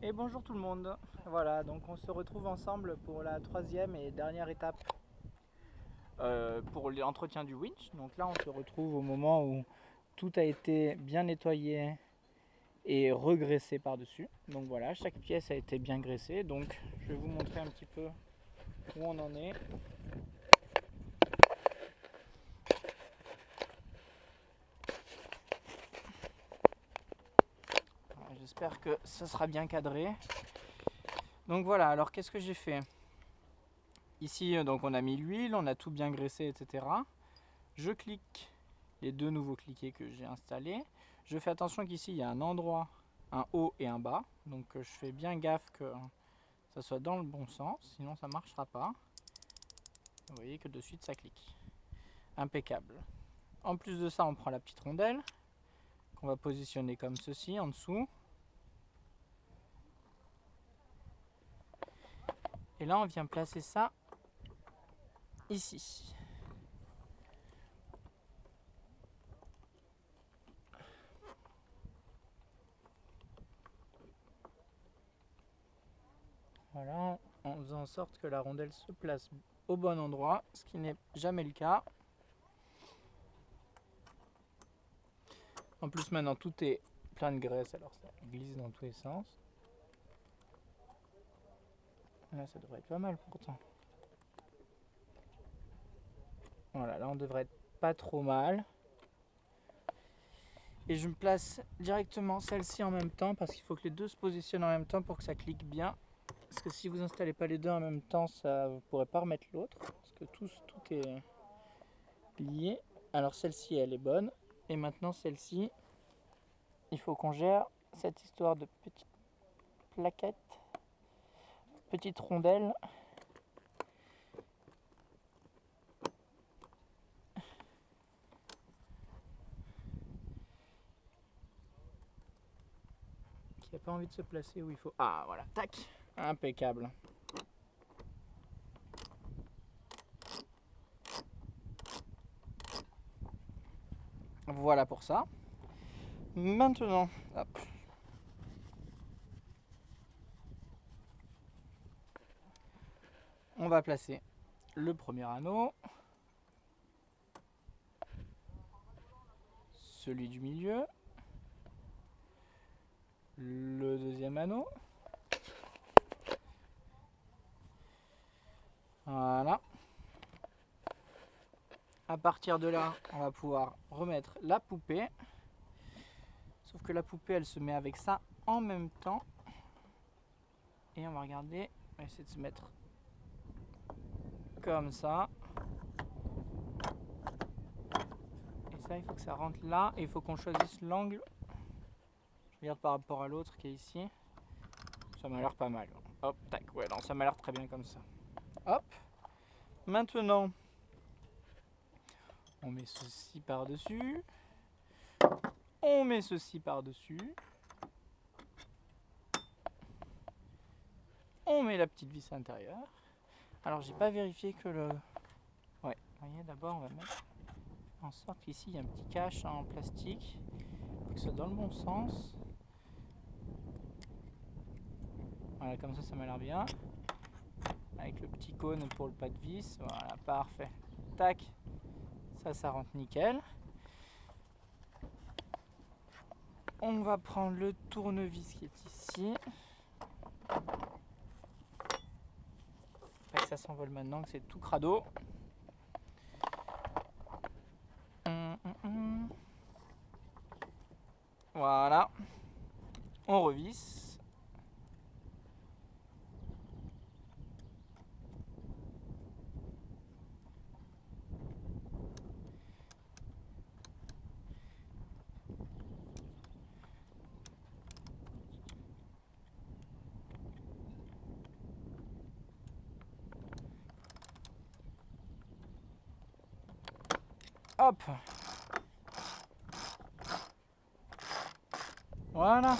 Et bonjour tout le monde. Voilà, donc on se retrouve ensemble pour la troisième et dernière étape pour l'entretien du winch. Donc là, on se retrouve au moment où tout a été bien nettoyé et regraissé par-dessus. Donc voilà, chaque pièce a été bien graissée. Donc je vais vous montrer un petit peu où on en est. J'espère que ça sera bien cadré. Donc voilà, alors qu'est-ce que j'ai fait? Ici, donc on a mis l'huile, on a tout bien graissé, etc. Je clique les deux nouveaux cliquets que j'ai installés. Je fais attention qu'ici il y a un endroit, un haut et un bas. Donc je fais bien gaffe que ça soit dans le bon sens, sinon ça ne marchera pas. Vous voyez que de suite ça clique. Impeccable. En plus de ça, on prend la petite rondelle qu'on va positionner comme ceci en dessous. Et là on vient placer ça ici. Voilà, en faisant en sorte que la rondelle se place au bon endroit, ce qui n'est jamais le cas. En plus maintenant tout est plein de graisse, alors ça glisse dans tous les sens. Là ça devrait être pas mal pourtant. Voilà, là on devrait être pas trop mal. Et je me place directement celle-ci en même temps parce qu'il faut que les deux se positionnent en même temps pour que ça clique bien. Parce que si vous installez pas les deux en même temps, ça, vous ne pourrez pas remettre l'autre. Parce que tout est lié. Alors celle-ci elle est bonne. Et maintenant celle-ci, il faut qu'on gère cette histoire de petite plaquette, petite rondelle. Qui n'a pas envie de se placer où il faut. Ah voilà, tac, impeccable. Voilà pour ça. Maintenant, hop. On va placer le premier anneau, celui du milieu, le deuxième anneau. Voilà. À partir de là, on va pouvoir remettre la poupée. Sauf que la poupée, elle se met avec ça en même temps. Et on va regarder, on va essayer de se mettre comme ça. Et ça, il faut que ça rentre là. Et il faut qu'on choisisse l'angle. Je regarde par rapport à l'autre qui est ici. Ça m'a l'air pas mal. Hop, tac, ouais, non, ça m'a l'air très bien comme ça. Hop. Maintenant, on met ceci par-dessus. On met ceci par-dessus. On met la petite vis à l'intérieur. Alors, j'ai pas vérifié que le... Ouais, vous voyez, d'abord, on va mettre en sorte qu'ici, il y a un petit cache en plastique. Pour que ce soit dans le bon sens. Voilà, comme ça m'a l'air bien. Avec le petit cône pour le pas de vis. Voilà, parfait. Tac. Ça rentre nickel. On va prendre le tournevis qui est ici. Fait que ça s'envole maintenant, que c'est tout crado. Voilà. On revisse. Hop. Voilà.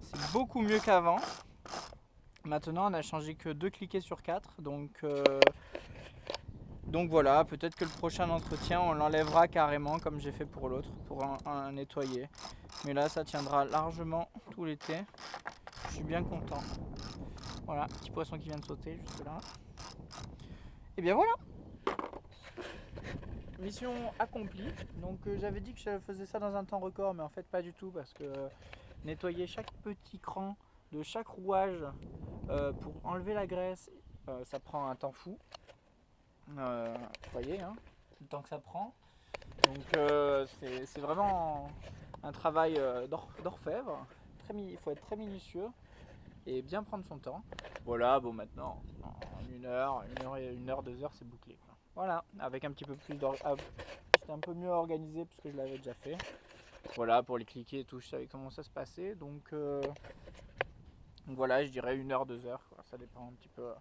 C'est beaucoup mieux qu'avant. Maintenant, on a changé que 2 cliquets sur 4. Donc voilà, peut-être que le prochain entretien, on l'enlèvera carrément comme j'ai fait pour l'autre, pour un nettoyer. Mais là, ça tiendra largement tout l'été. Je suis bien content. Voilà, petit poisson qui vient de sauter juste là. Et bien voilà, mission accomplie. Donc j'avais dit que je faisais ça dans un temps record, mais en fait pas du tout, parce que nettoyer chaque petit cran de chaque rouage pour enlever la graisse, ça prend un temps fou. Vous voyez, hein, le temps que ça prend. Donc c'est vraiment un travail d'orfèvre. Il faut être très minutieux et bien prendre son temps. Voilà, bon maintenant, en une heure, 2 heures, c'est bouclé, quoi. Voilà, avec un petit peu plus c'était un peu mieux organisé puisque je l'avais déjà fait. Voilà, pour les cliquer et tout, je savais comment ça se passait. Donc voilà, je dirais 1 heure, 2 heures, quoi. Ça dépend un petit peu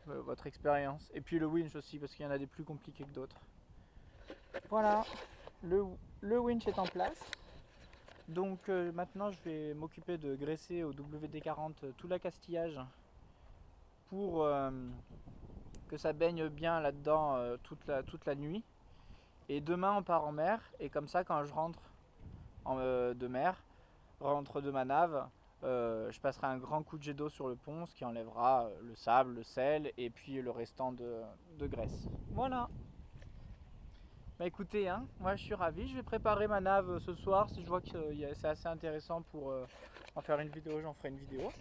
de votre expérience. Et puis le winch aussi, parce qu'il y en a des plus compliqués que d'autres. Voilà, le winch est en place. Donc maintenant je vais m'occuper de graisser au WD-40 tout l'accastillage pour que ça baigne bien là-dedans toute la nuit. Et demain on part en mer, et comme ça quand je rentre de mer, rentre de ma nave, je passerai un grand coup de jet d'eau sur le pont, ce qui enlèvera le sable, le sel et puis le restant de graisse. Voilà. Bah écoutez, hein, moi je suis ravi, je vais préparer ma nave ce soir. Si je vois que c'est assez intéressant pour en faire une vidéo, j'en ferai une vidéo.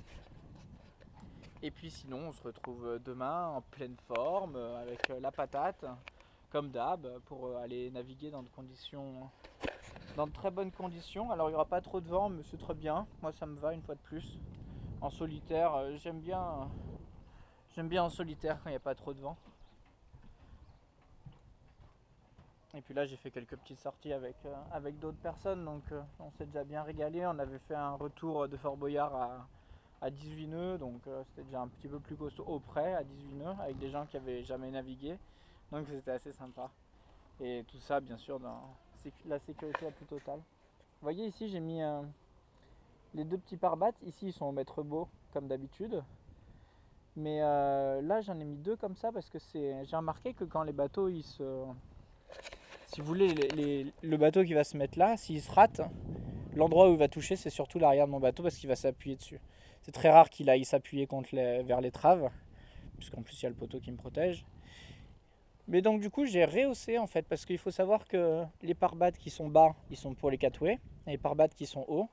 Et puis sinon on se retrouve demain en pleine forme, avec la patate, comme d'hab, pour aller naviguer dans de très bonnes conditions. Alors il n'y aura pas trop de vent, mais c'est très bien, moi ça me va une fois de plus. En solitaire, j'aime bien en solitaire quand il n'y a pas trop de vent. Et puis là j'ai fait quelques petites sorties avec d'autres personnes, donc on s'est déjà bien régalé. On avait fait un retour de Fort Boyard à 18 nœuds, donc c'était déjà un petit peu plus costaud au près à 18 nœuds, avec des gens qui avaient jamais navigué, donc c'était assez sympa. Et tout ça bien sûr dans la sécurité la plus totale. Vous voyez ici j'ai mis les 2 petits pare-battes, ici ils sont au mètre beau comme d'habitude. Mais là j'en ai mis 2 comme ça parce que j'ai remarqué que quand les bateaux si vous voulez, le bateau qui va se mettre là, s'il se rate, l'endroit où il va toucher, c'est surtout l'arrière de mon bateau parce qu'il va s'appuyer dessus. C'est très rare qu'il aille s'appuyer vers l'étrave, puisqu'en plus il y a le poteau qui me protège. Mais donc du coup j'ai rehaussé en fait, parce qu'il faut savoir que les pare-battes qui sont bas, ils sont pour les catways, et les pare-battes qui sont hauts,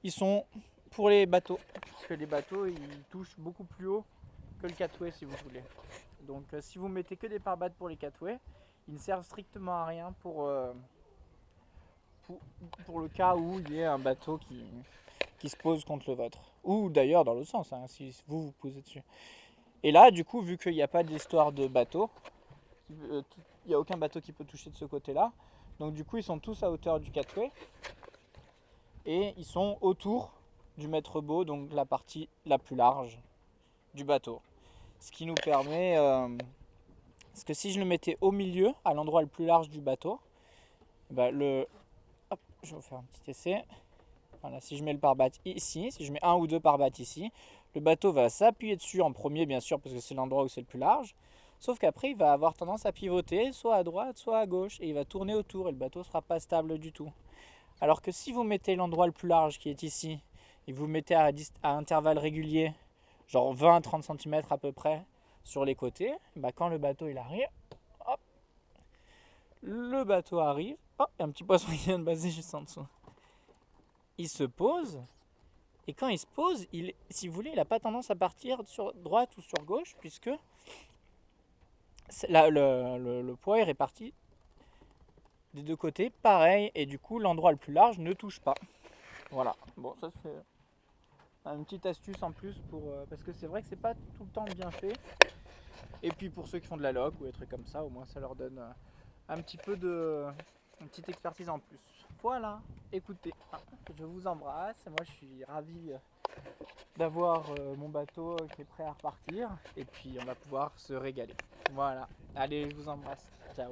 ils sont pour les bateaux. Parce que les bateaux ils touchent beaucoup plus haut que le catway si vous voulez. Donc si vous mettez que des pare-battes pour les catways, ils ne servent strictement à rien pour le cas où il y ait un bateau qui se pose contre le vôtre. Ou d'ailleurs dans l'autre sens, hein, si vous posez dessus. Et là, du coup, vu qu'il n'y a pas d'histoire de bateau, il n'y a aucun bateau qui peut toucher de ce côté-là. Donc du coup, ils sont tous à hauteur du catway. Et ils sont autour du mètre beau, donc la partie la plus large du bateau. Ce qui nous permet... parce que si je le mettais au milieu, à l'endroit le plus large du bateau, bah hop, je vais vous faire un petit essai. Voilà, si je mets le pare-batte ici, si je mets 1 ou 2 pare-battes ici, le bateau va s'appuyer dessus en premier, bien sûr, parce que c'est l'endroit où c'est le plus large. Sauf qu'après, il va avoir tendance à pivoter, soit à droite, soit à gauche, et il va tourner autour, et le bateau ne sera pas stable du tout. Alors que si vous mettez l'endroit le plus large qui est ici, et vous mettez à intervalles réguliers, genre 20-30 cm à peu près, sur les côtés, bah quand le bateau il arrive, hop, le bateau arrive, hop, il y a un petit poisson qui vient de baser juste en dessous. Il se pose, et quand il se pose, si vous voulez, il n'a pas tendance à partir sur droite ou sur gauche, puisque le poids est réparti des 2 côtés, pareil, et du coup l'endroit le plus large ne touche pas. Voilà, bon ça c'est une petite astuce en plus parce que c'est vrai que c'est pas tout le temps bien fait. Et puis pour ceux qui font de la loc ou des trucs comme ça, au moins ça leur donne un petit peu une petite expertise en plus. Voilà, écoutez, je vous embrasse. Moi je suis ravi d'avoir mon bateau qui est prêt à repartir. Et puis on va pouvoir se régaler. Voilà, allez, je vous embrasse. Ciao.